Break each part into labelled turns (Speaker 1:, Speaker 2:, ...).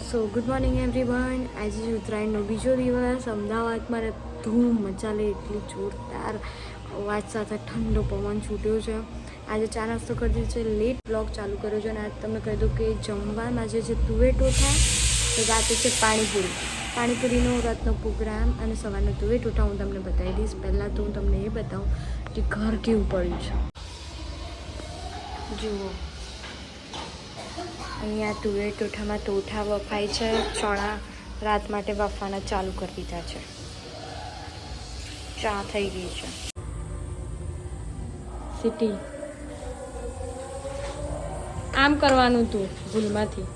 Speaker 1: સો good morning everyone. આજે ઉત્તરાયણનો બીજો દિવસ. અમદાવાદમાં ધૂમ મચાલે એટલી જોરદાર અવાજ સાથે ઠંડો પવન છૂટ્યો છે. આજે ચા નાસ્તો કરી દીધો છે, લેટ બ્લોગ ચાલુ કર્યો છે અને આજે તમને કહી દઉં કે જમવામાં આજે છે તુવેર ટોઠા, રાતે છે પાણીપુરીનો રાતનો પ્રોગ્રામ અને સવારનો તુવેર ટોઠા હું તમને બતાવી દઈશ. પહેલાં તો હું તમને એ બતાવું કે ઘર કેવું પડ્યું છે. જુઓ, અહીંયા તુવેર ટોઠામાં ટોઠા વફાય છે. ચણા રાત માટે બાફવાના ચાલુ કરી દીધા છે. ચા થઈ ગઈ છે. સિટી આમ કરવાનું હતું ભૂલમાંથી.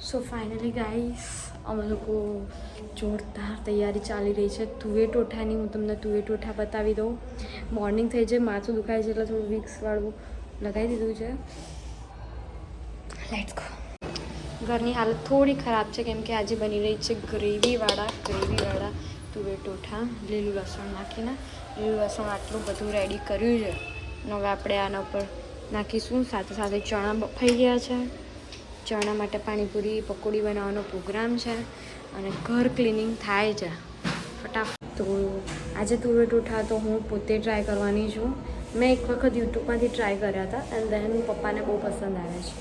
Speaker 1: સો ફાઇનલી ગાઈસ, અમે લોકો જોરદાર તૈયારી ચાલી રહી છે તુવેર ટોઠાની. હું તમને તુવેર ટોઠા બતાવી દઉં. મોર્નિંગ થઈ જાય, માથું દુખાય છે એટલે થોડું વિક્સવાળું લગાવી દીધું છે. Let's go. ઘરની હાલત થોડી ખરાબ છે કેમ કે આજે બની રહી છે ગ્રેવીવાળા તુવેર ટોઠા. લીલું લસણ નાખીને લીલું લસણ આટલું બધું રેડી કર્યું છે. હવે આપણે આના ઉપર નાખીશું. સાથે સાથે ચણા બફાઈ ગયા છે. ચણા માટે પાણીપુરી પકોડી બનાવવાનો પ્રોગ્રામ છે અને ઘર ક્લિનિંગ થાય છે ફટાફટ. તો આજે તુવેર ટોઠા તો હું પોતે ટ્રાય કરવાની છું. મેં એક વખત યુટ્યુબમાંથી ટ્રાય કર્યા હતા એન્ડ દેન પપ્પાને બહુ પસંદ આવે છે.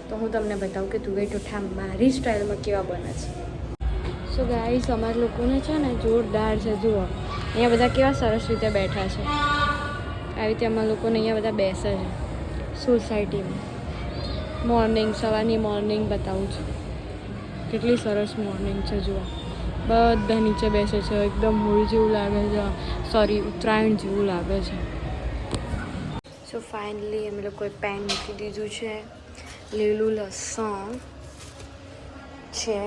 Speaker 1: તો હું તમને બતાવું કે તુવેર ટોઠા મારી સ્ટાઇલમાં કેવા બને છે. સો ગાઈસ, અમારા લોકોને છે ને જોરદાર છે. જુઓ અહીંયા બધા કેવા સરસ રીતે બેઠા છે. આવી રીતે અમારા લોકોને અહીંયા બધા બેસે છે સોસાયટીમાં. સવારની મોર્નિંગ બતાવું છું. કેટલી સરસ મોર્નિંગ છે. જુઓ બધા નીચે બેસે છે. એકદમ હોળી જેવું લાગે છે, સોરી ઉત્તરાયણ જેવું લાગે છે. સો ફાઇનલી અમે લોકોએ પેન મૂકી દીધું છે. લીલું લસણ છે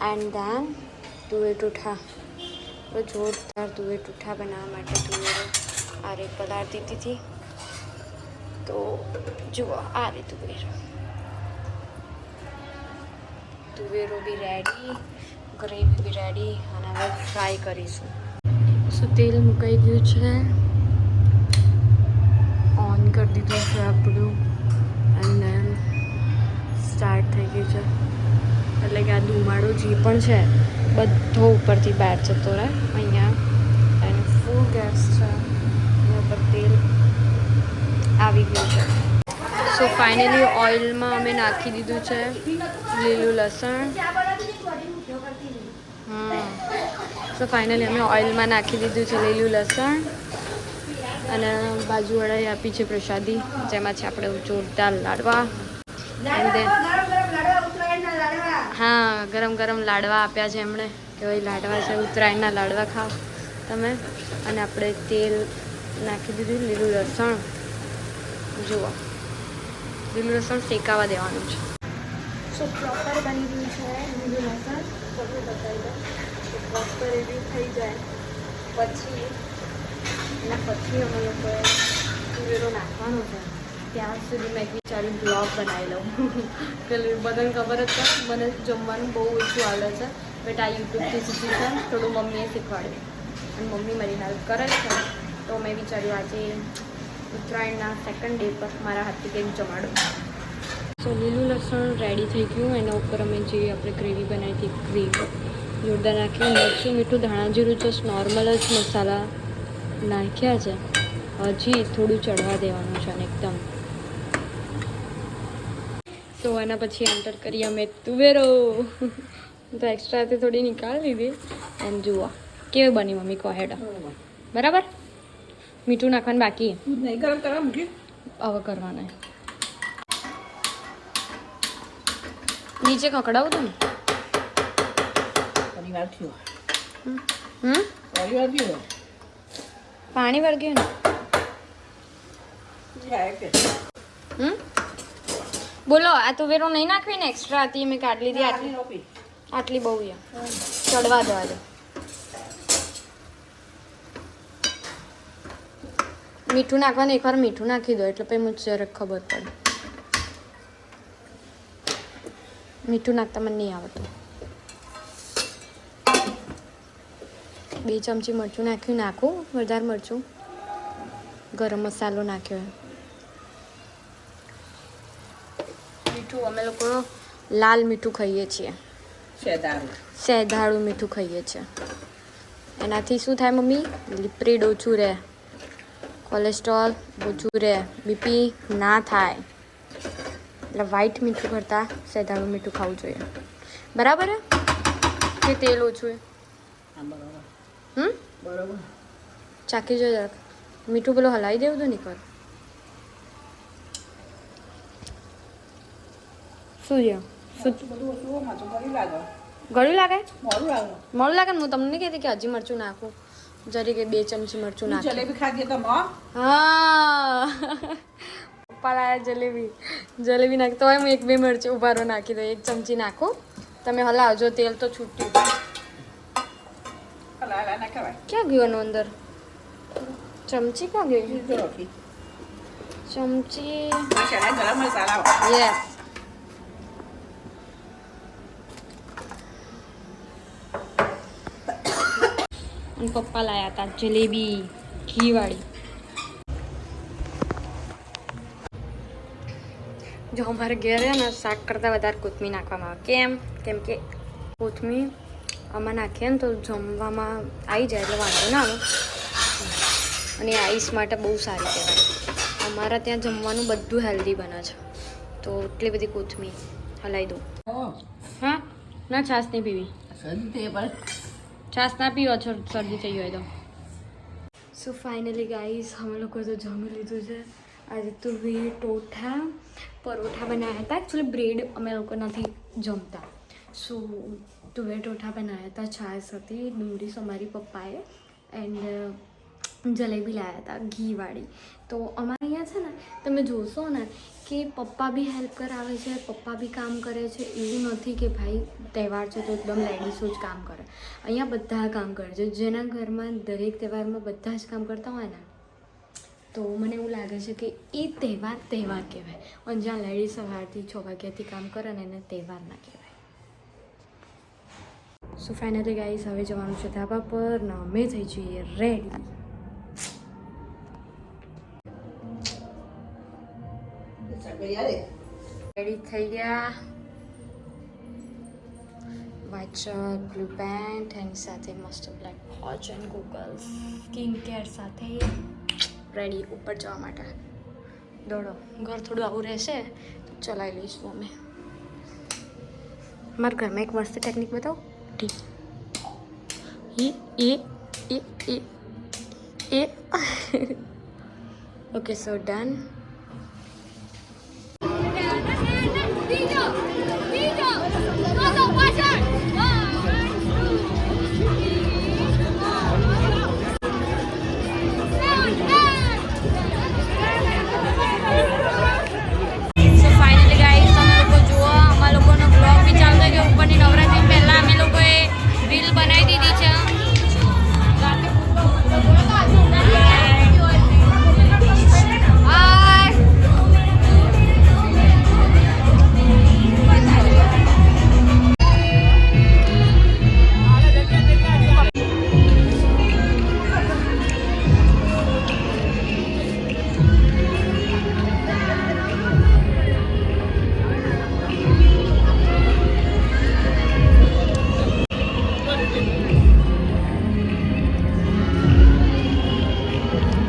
Speaker 1: એન્ડ દેન તુવેર ટોઠા. જોરદાર તુવેર ટોઠા બનાવવા માટે તુવેરો આ રીતે પલાળી દીધી હતી. તો જુઓ આ રીતે તુવેરો બી રેડી, ગ્રેવી બી રેડી અને હવે ફ્રાય કરીશું. સો તેલ મુકાઈ ગયું છે, ઓન કરી દીધું છે આપણું એન્ડ દેન સ્ટાર્ટ થઈ ગયું છે. એટલે કે આ ધુમાડો જે પણ છે બધો ઉપરથી બહાર જતો રહે. અહીંયા એનું ફૂલ ગેસ છે, એના ઉપર તેલ આવી ગયું છે. સો ફાઇનલી ઓઇલમાં અમે નાખી દીધું છે લીલું લસણ. સો ફાઇનલી અમે ઓઇલમાં નાખી દીધું છે લીલું લસણ અને બાજુવાળાએ આપી છે પ્રસાદી, જેમાં છે આપણે જોરદાર લાડવા. એન્ડ દેન હા, ગરમ ગરમ લાડવા આપ્યા છે એમણે કે ભાઈ લાડવા છે, ઉત્તરાયણના લાડવા ખાઓ તમે. અને આપણે તેલ નાખી દીધું, લીલું લસણ. જુઓ લીલું લસણ શેકાવા દેવાનું છે. સો પ્રોપર બની ગયું છે લીલું લસણ. તમને બતાવી દઉં પ્રોપર એવી થઈ જાય પછી અમે લોકોએ તુવેરો નાખવાનો છે. ત્યાં સુધી મેં વિચાર્યું બ્લોગ બનાવી લઉં. પેલું બધાને ખબર જ છે મને જમવાનું બહુ ઓછું આવડે છે, બટ આ યુટ્યુબથી શીખ્યું છે. થોડું મમ્મીએ શીખવાડ્યું અને મમ્મી મારી હેલ્પ કરે છે. તો મેં વિચાર્યું આજે ઉત્તરાયણના સેકન્ડ ડે પર મારા હાથથી કંઈક જમાડું. સો લીલું લસણ રેડી થઈ ગયું. એના ઉપર અમે જે આપણે ગ્રેવી બનાવી હતી ગ્રેવી જોરદાર નાખ્યું. મરચું, મીઠું, ધાણા જીરું જસ્ટ નોર્મલ જ મસાલા નાખ્યા છે. હજી થોડું ચડવા દેવાનું છે અને એકદમ. તો એના પછી એન્ટર કરી અમે તુવેરો. તો એક્સ્ટ્રાથી થોડી નીકાળી દીધી. એમ જુઓ કેવી બની મમ્મી, કહો હેડ બરાબર. મીઠું નાખવાનું બાકી હવે કરવાના. નીચે ખકડાવું તું ને પાણી વળગ્યું ને. બોલો, આ તુવેરો નહીં નાખવી ને, એક્સ્ટ્રા હતી મેં કાઢી લીધી. આટલી બહુ ચડવા દેવા દે. મીઠું નાખવાનું, એકવાર મીઠું નાખી દો એટલે પછી મુझे જરાક ખબર પડે. મીઠું નાખતા મને નહીં આવડતું. 2 ચમચી મરચું નાખું વધારે મરચું. ગરમ મસાલો નાખ્યો. મીઠું અમે લોકો લાલ મીઠું ખાઈએ છીએ,
Speaker 2: શેદારું
Speaker 1: શેધાળું મીઠું ખાઈએ છીએ. એનાથી શું થાય મમ્મી? લિપિડ ઓછું રહે, કોલેસ્ટ્રોલ ઓછું રહે, બીપી ના થાય. એટલે વ્હાઈટ મીઠું કરતાં શેધાળું મીઠું ખાવું જોઈએ. બરાબર કે તેલ ઓછું
Speaker 2: બરોબર.
Speaker 1: ચાકી જો જરાક મીઠું પેલો હલાવી દેવું તો નહીં કર. શું છે? શું ગળ્યું લાગે? મોડું લાગે ને? હું તમને નહીં કહેતી કે હજી મરચું નાખું, જરી કે 2 ચમચી મરચું નાખું.
Speaker 2: જલેબી ખાધી તો
Speaker 1: હા પપ્પા લાયા જલેબી નાખી તો હું 1-2 મરચું ઉભારો નાખી દઉં, 1 ચમચી નાખું. તમે હલાવજો, તેલ તો છૂટ્યું. ક્યાં ગયું એનું અંદર? ચમચી ક્યાં ગઈ? ચમચી
Speaker 2: ગરમ મસાલા.
Speaker 1: યસ. અને પપ્પા લાયા હતા જલેબી ઘીવાળી. જો અમારે ઘેર ને શાક કરતાં વધારે કોથમીર નાખવામાં આવે. કેમ કે કોથમીર આમાં નાખીએ ને તો જમવામાં આવી જાય એટલે વાંધો ના આવે. અને આઈસ માટે બહુ સારી કહેવાય. અમારા ત્યાં જમવાનું બધું હેલ્ધી બને છે, તો એટલી બધી કોથમીર હલાવી દઉં. હા ના, છાશ નહીં પીવી. છાશ ના પીવો છો, શરદી થઈ હોય તો. સો ફાઇનલી ગાઈસ અમે લોકો તો જમી લીધું છે. આજે તો ટોઠા પરોઠા બનાવ્યા હતા. એકચ્યુઅલી બ્રેડ અમે લોકો નથી જમતા, સો તુવેર ટોઠા બનાવ્યા હતા. છાશ હતી, ડુંગળી અમારી પપ્પાએ, એન્ડ જલેબી લાવ્યા હતા ઘીવાળી. તો અમારે અહીંયા છે ને તમે જોશો ને કે પપ્પા બી હેલ્પ કરાવે છે, પપ્પા બી કામ કરે છે. એવું નથી કે ભાઈ તહેવાર છે તો એકદમ લેડીઝો જ કામ કરે. અહીંયા બધા કામ કરે છે. જેના ઘરમાં દરેક તહેવારમાં બધા જ કામ કરતા હોય ને, તો મને એવું લાગે છે કે એ તહેવાર કહેવાય. અને જ્યાં લેડીઝ સવારથી 6 વાગ્યાથી કામ કરે ને એને તહેવાર ના કહેવાય. સો ફાઇનલી ગાઈસ હવે જવાનું છે ધાબા પર ને અમે થઈ જઈએ રેડી. રેડી થઈ ગયા. વ્હાઇટ શર્ટ, બ્લુ પેન્ટ એની સાથે મસ્ત black watch and Googles, skin care સાથે રેડી ઉપર જવા માટે. દોડો, ઘર થોડું આવું રહેશે તો ચલાવી લઈશું અમે. મારા ઘરમાં એક મસ્ત ટેકનિક બતાવું. Okay so done.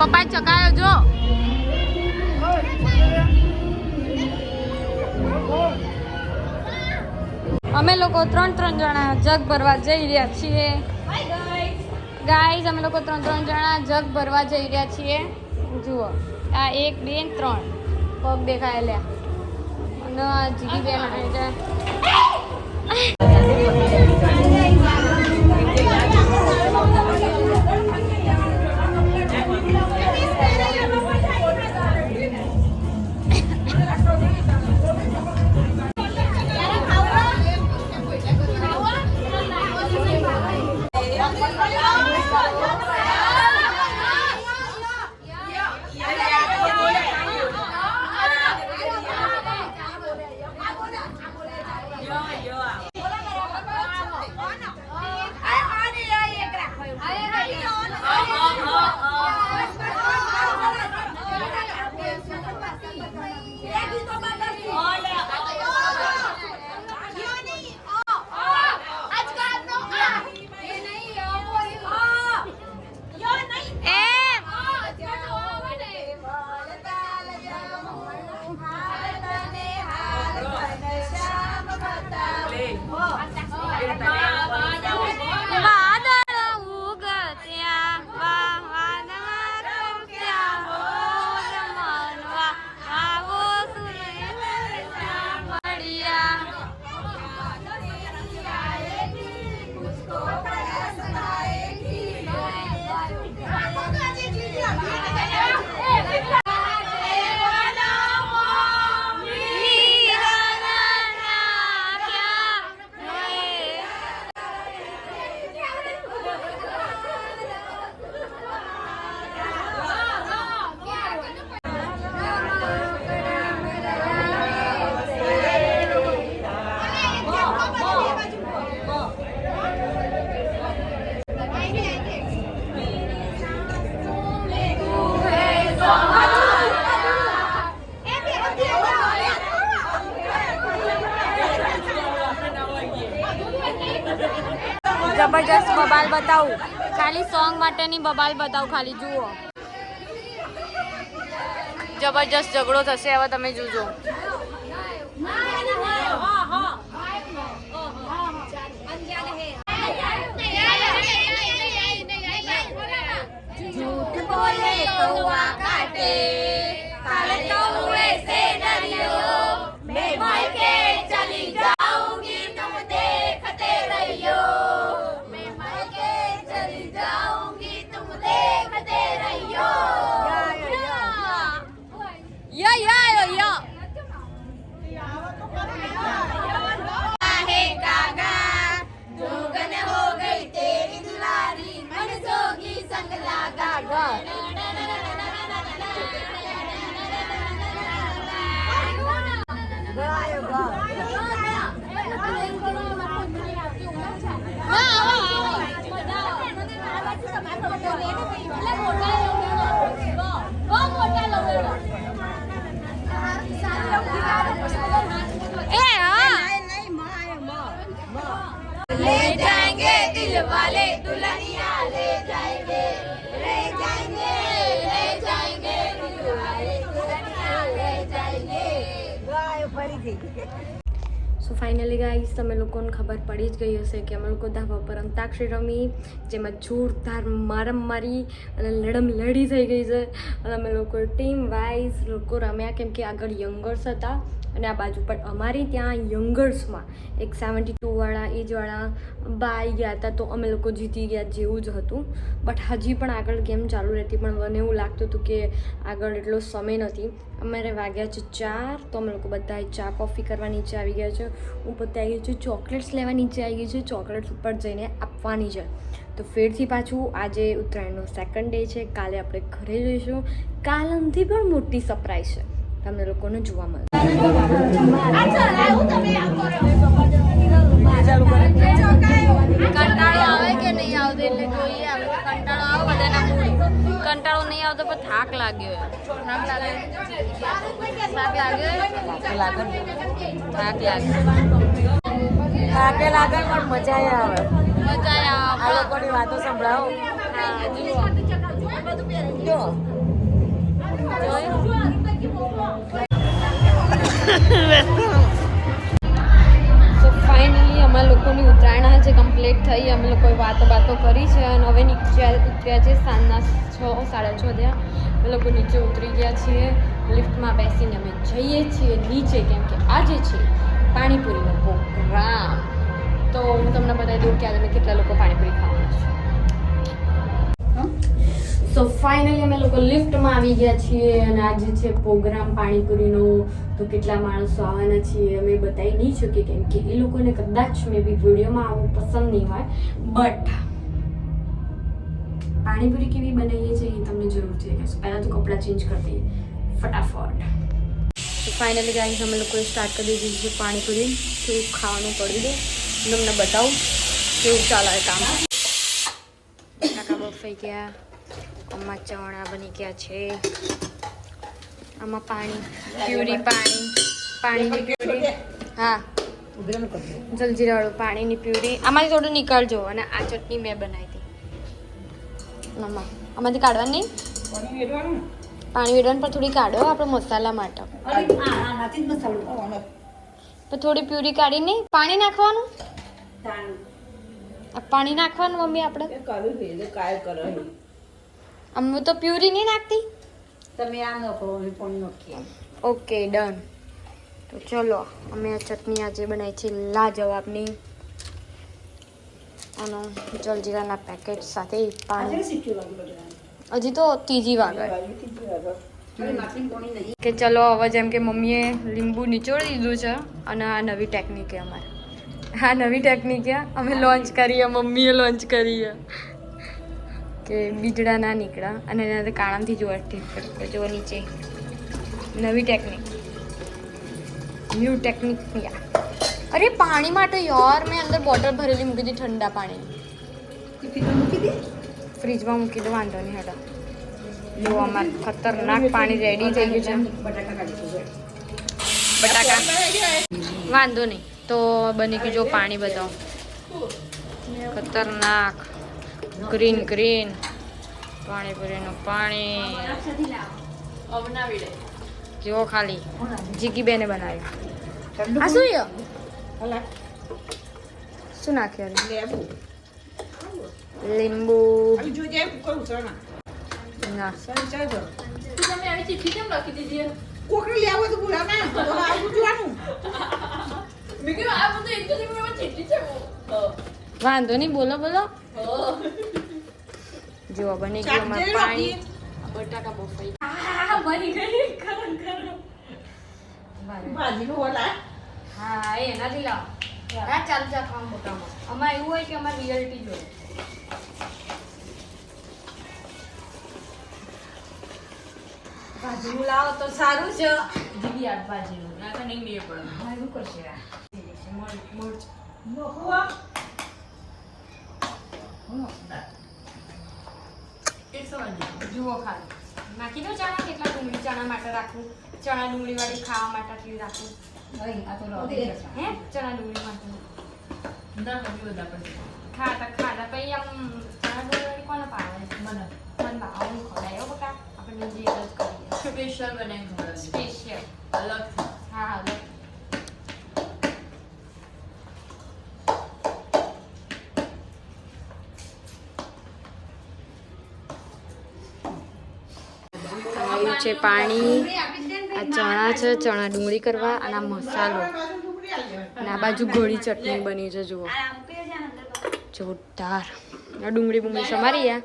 Speaker 1: પપ્પા ચકાયો જો. અમે લોકો 3 જણા જગ ભરવા જઈ રહ્યા છીએ. ગાઈઝ અમે લોકો 3 જણા જગ ભરવા જઈ રહ્યા છીએ. જુઓ આ 1 2 3 પગ દેખાય લ્યા. અને જીગી બેન આવી જાય. જબરજસ્ત બબાલ બતાવું, ખાલી સોંગ માટેની બબાલ બતાવું, ખાલી જુઓ. જબરજસ્ત ઝઘડો થશે, હવે તમે જોજો. झूठ बोले कौवा काटे, काले कौवे से डरियो, मैं भाई के चली जाऊंगी तुम देखते रहियो, मैं भाई के चली जाऊंगी तुम देखते रहियो. या है कागा जोगन हो गई तेरी दुलारी, मन जोगी संग लागा गा. ले जाएंगे दिल वाले दुल्हनिया ले जाएंगे, ले जाएंगे, ले जाएंगे दिल वाले दुल्हनिया ले जाएंगे. સો ફાઇનલી ગાઈસ, તમે લોકોને ખબર પડી જ ગઈ હશે કે અમે લોકો ધાબા પર અંતાક્ષરી રમી, જેમાં જોરદાર મારામારી અને લડી થઈ ગઈ છે. અને અમે લોકો ટીમ વાઇઝ લોકો રમ્યા, કેમ કે આગળ યંગર્સ હતા અને આ બાજુ પણ અમારી ત્યાં યંગર્સમાં એક 72 વાળા એજવાળા બાઈ ગયા હતા, તો અમે લોકો જીતી ગયા જેવું જ હતું. બટ હજી પણ આગળ ગેમ ચાલુ રહેતી, પણ મને એવું લાગતું હતું કે આગળ એટલો સમય નથી. અમારે વાગ્યા છે 4, તો અમે લોકો બધા ચા કોફી કરવા નીચે આવી ગયા છે. હું પોતે આવી ગઈ છું, ચોકલેટ્સ લેવા નીચે આવી ગઈ છું, ચોકલેટ્સ ઉપર જઈને આપવાની છે. તો ફેરથી પાછું આજે ઉત્તરાયણનો સેકન્ડ ડે છે, કાલે આપણે ઘરે જઈશું. કાલથી પણ મોટી સરપ્રાઈઝ છે, તમને લોકોને જોવા મળે. કંટાળો આવે કે નહીં આવતો એટલે જોઈએ. આવે કંટાળો આવે બધાના મૂડ, કંટાળો નહીં આવતો પણ થાક લાગ્યો. થાક લાગે, થાક લાગે, થાક લાગે પણ મજા આવે, મજા આવે. આ લોકોની વાતો સંભળાવો. હા જુઓ, સો ફાઇનલી અમારા લોકોની ઉત્તરાયણ આજે કમ્પ્લીટ થઈ. અમે લોકોએ વાતો કરી છે અને હવે ઉતર્યા છે સાંજના 6, 6:30 થયા. અમે લોકો નીચે ઉતરી ગયા છીએ, લિફ્ટમાં બેસીને અમે જઈએ છીએ નીચે, કેમ કે આજે છે પાણીપુરીનો પ્રોગ્રામ. તો હું તમને બતાવી દઉં કે આજે અમે કેટલા લોકો પાણીપુરી ખાવાના છે. સો ફાઇનલી અમે લોકો લિફ્ટમાં આવી ગયા છીએ અને આજે છે પ્રોગ્રામ પાણીપુરીનો. તો કેટલા માણસો આવવાના છીએ અમે બતાવી નહીં શકીએ, કેમ કે એ લોકોને કદાચ મે બી વિડીયોમાં આવું પસંદ નહીં હોય. બટ પાણીપુરી કેવી બનાવીએ છીએ એ તમને જરૂરથી કહેશો. પહેલાં તો કપડાં ચેન્જ કરી દઈએ ફટાફટ. તો ફાઇનલી ગાઈસ અમે લોકોએ સ્ટાર્ટ કરી દીધી છે પાણીપુરી. કેવું ખાવાનું પડી દે તમને બતાવું કેવું ચાલે કામ. બટાકા બફાઈ ગયા, આમાં ચણા બની ગયા છે, આમાં પાણી પ્યુરી, પાણીની પ્યુરી. હા, જલજીરાવાળું પાણીની પ્યુરી. આમાંથી થોડું નીકાળજો. અને આ ચટણી મેં બનાવી હતી. આમાંથી કાઢવાની નહીં, પાણી વેડવાનું પણ થોડી કાઢો આપણે મસાલા માટે. તો થોડી પ્યુરી કાઢી નહીં, પાણી નાખવાનું, પાણી નાખવાનું મમ્મી આપણે. અમે તો પ્યુરી નહીં નાખતી.
Speaker 2: તમે આ નાખો.
Speaker 1: Okay done. તો ચલો અમે આ ચટણી આજે બનાવી છે લાજવાબની, અને જલજીરાના પેકેટ સાથે પાણી. હજી તો ત્રીજી વાગે કે ચલો હવે જેમ કે મમ્મીએ લીંબુ નિચોડી દીધું છે. અને આ નવી ટેકનિક અમારે, આ નવી ટેકનિક અમે લોન્ચ કરીએ, મમ્મીએ લોન્ચ કરીએ કે બીજડા ના નીકળ્યા અને એના કાણાથી જોવા ઠીક જો નીચે. નવી ટેકનિક, ન્યૂ ટેકનિક. અરે પાણી માટે યાર મેં અંદર બોટલ ભરેલી મૂકી હતી ઠંડા પાણીની. ફ્રીજમાં મૂકી દો, વાંધો નહીં. હેડા જો અમારે ખતરનાક પાણી રેડી થઈ ગયું છે. બટાકા વાંધો નહીં, તો બની ગયું જો પાણી બતાવો. ખતરનાક ગ્રીન ગ્રીન પાણીપુરીનું પાણી જેવો ખાલી જીગી બેને બનાવ્યું. આ શું યો શું નાખ્યું? લીંબુ ના વાંધો નહીં, બોલો બોલો. જો બની ગયું અમારું પાણી. બટાકા બફાઈ બની ગઈ. હા એ નથી લાવ. હા ચાલુ જા કામ મોટામાં. અમારે એવું હોય કે અમારે રિયાલિટી જોઈએ. ભાજીનું લાવો તો સારું છે. દીદી આ ભાજીનું ના તો નહીં મેળ પડે. હા એવું કરશે. મરચ જુઓ ખાલી નાખી દો ચણા. કેટલા ડુંગળી ચણા માટે રાખવું? ચણા ડુંગળી વાળી ખાવા માટે આટલી રાખવું. હે ચણા ડુંગળી માટે ખાતા પછી આમ ચણા ડુંગળી વાળી કોને પાવે? મને આવું ખવડાય બકા. આપણે જે જ કરીએ. સ્પેશિયલ બનાવી સ્પેશિયલ અલગ. હા અલગ. છે પાણી. આ ચણા છે, ચણા ડુંગળી કરવા અને આ મસાલો અને આ બાજુ ગોળી ચટણી બની છે. જુઓ જોરદાર. આ ડુંગળી બુંગળી સમારી ગયા,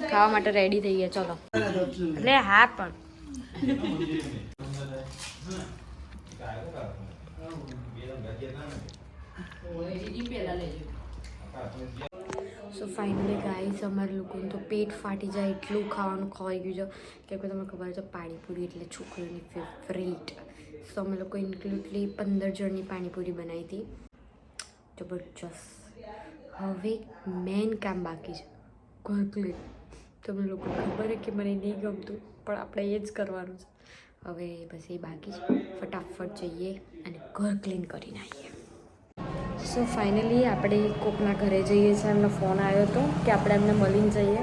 Speaker 1: ખાવા માટે રેડી થઈ ગયા. ચલો એટલે હા પણ સો ફાઇનલી ગાઈસ અમારે લોકોને તો પેટ ફાટી જાય એટલું ખાવાનું ખવાઈ ગયું છે. કેમ કે તમને ખબર છે પાણીપુરી એટલે છોકરીઓની ફેવરેટ. સો અમે લોકો ઇન્ક્લુડલી 15 જણની પાણીપુરી બનાવી હતી. જબરજસ્ત. હવે મેન કામ બાકી છે ઘર ક્લીન. તમને લોકોને ખબર છે કે મને નહીં ગમતું પણ આપણે એ જ કરવાનું છે. હવે બસ એ બાકી છે. ફટાફટ જઈએ અને ઘર ક્લીન કરીને આવીએ. સો ફાઇનલી આપણે કોકના ઘરે જઈએ છીએ. એમનો ફોન આવ્યો હતો કે આપણે એમને મળીને જઈએ.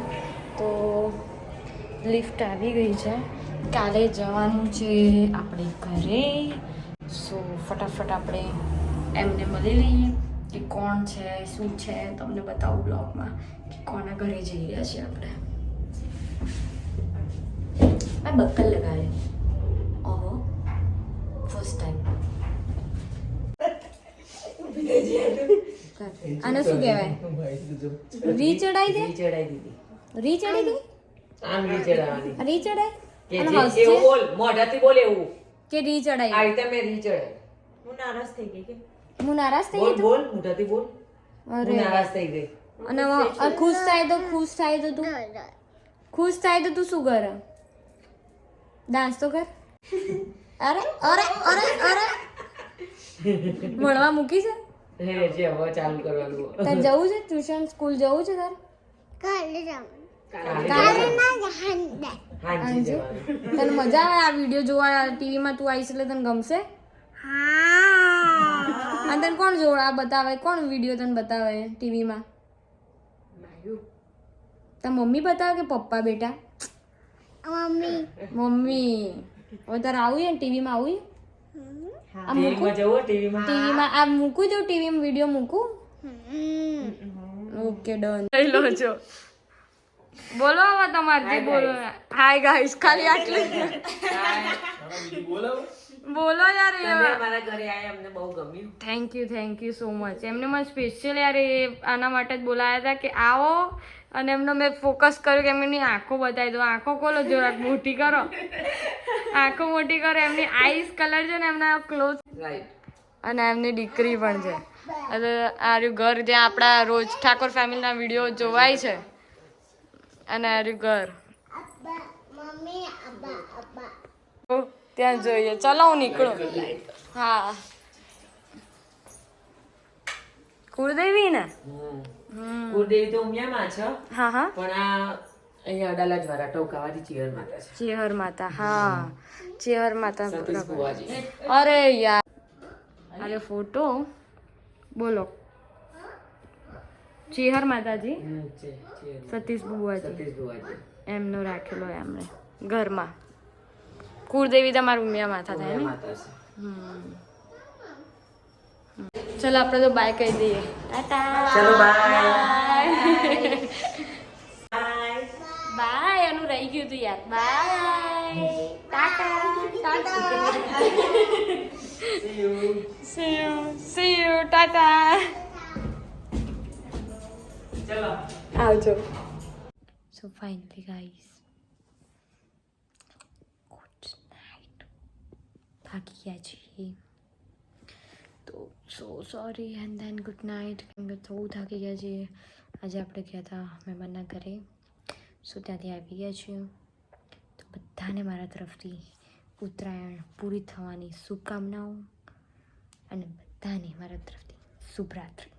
Speaker 1: તો લિફ્ટ આવી ગઈ છે. કાલે જવાનું છે આપણે ઘરે. સો ફટાફટ આપણે એમને મળી લઈએ કે કોણ છે શું છે. તમને બતાવું બ્લોગમાં કે કોના ઘરે જઈ રહ્યા છીએ આપણે. આ બક્કલ લગાવે. ઓહો ફર્સ્ટ ટાઈમ. આને શું કહેવાય? રી ચડાઈ દે. રી ચડાઈ દે.
Speaker 3: આમ રી ચડાવવાની.
Speaker 1: રી ચડાઈ
Speaker 3: કે
Speaker 1: અને
Speaker 3: જે
Speaker 1: હસશે
Speaker 3: એવું બોલ મોઢાથી બોલ એવું
Speaker 1: કે રી ચડાઈ.
Speaker 3: આ રીતે મેં રી ચડાઈ.
Speaker 1: હું નારાજ થઈ ગઈ
Speaker 3: બોલ બોલ મોઢાથી બોલ.
Speaker 1: અરે
Speaker 3: હું નારાજ થઈ ગઈ.
Speaker 1: અને ખુશ થાય તો તું ખુશ થાય તો તું શું કરે? ડાન્સ તો કર. અરે અરે અરે અરે ભણવા મૂકી છે?
Speaker 3: હે જે હવે ચાલુ કરવાનું.
Speaker 1: તાર જવું છે ટ્યુશન સ્કૂલ જવું છે તાર?
Speaker 3: કાલે
Speaker 1: કાલે
Speaker 3: હાંજી જવાનું.
Speaker 1: તને મજા આવે આ વિડીયો જોવા? ટીવીમાં તું આવીશ એટલે તને ગમશે? અને તને કોણ જોવા બતાવે? કોણ વિડીયો તને બતાવે ટીવીમાં? તાર મમ્મી બતાવે કે પપ્પા? બેટા મમ્મી. હવે તારે આવું ને ટીવીમાં આવું?
Speaker 3: ટીવીમાં જવું ટીવીમાં.
Speaker 1: ટીવીમાં આ મૂકું જો ટીવીમાં વિડીયો મૂકું? Okay done. લઈ લો છો. બોલો હવે તમારથી બોલો. હાય ગાઈસ ખાલી આટલું બોલો યાર.
Speaker 3: તમે અમારા ઘરે આયા અમને બહુ ગમ્યું.
Speaker 1: Thank you so much. એમને મને સ્પેશિયલ યાર આના માટે જ બોલાયા હતા કે આવો. અને એમનો મેં ફોકસ કર્યું કે એમની આંખો બતાવી દો. આંખો ખોલો જરાક મોટી કરો. આંખો મોટી કરો. એમની આઈસ કલર છે ને એમના ક્લોઝ.
Speaker 3: રાઈટ.
Speaker 1: અને એમની દીકરી પણ છે. એટલે આ રહ્યું ઘર જ્યાં આપણા રોજ ઠાકોર ફેમિલીના વિડીયો જોવાય છે. અને આ રહ્યું ઘર. ત્યાં જોઈએ. ચલો હું નીકળું. હા કુળદેવી ને?
Speaker 3: કુળદેવી તો ઉમિયામાં છે.
Speaker 1: હા હા
Speaker 3: પણ આ અહીંયા અડાલા દ્વારા ટોકાવાથી ચિયર માતા છે.
Speaker 1: ચેહર માતા. હા ચેહર માતા.
Speaker 3: સતીશ બુવાજી.
Speaker 1: અરે યાર અરે ફોટો બોલો. ચેહર માતાજી
Speaker 3: છે
Speaker 1: સતીશ બુવાજી
Speaker 3: સતીશ બુવાજી
Speaker 1: એમનો રાખેલો હોય એમણે ઘરમાં. કુળદેવી તમારું ઉમિયા માથા થાય ને.
Speaker 3: માતા છે.
Speaker 1: ચલો આપણે તો બાય કહી દઈએ. ટાટા.
Speaker 3: ચલો બાય.
Speaker 1: બાય. એનું રહી ગયું હતું યાર. Bye. Tata. Tata. See you. Tata.
Speaker 3: ચલો
Speaker 1: આવજો. So finally guys, good night. ભાગી ગયા છીએ તો સો sorry and then good night. કેમ કે બહુ થાકી ગયા છીએ. આજે આપણે ગયા હતા મહેમાનના ઘરે, સો ત્યાંથી આવી ગયા છીએ. તો બધાને મારા તરફથી ઉત્તરાયણ પૂરી થવાની શુભકામનાઓ અને બધાને મારા તરફથી શુભરાત્રિ.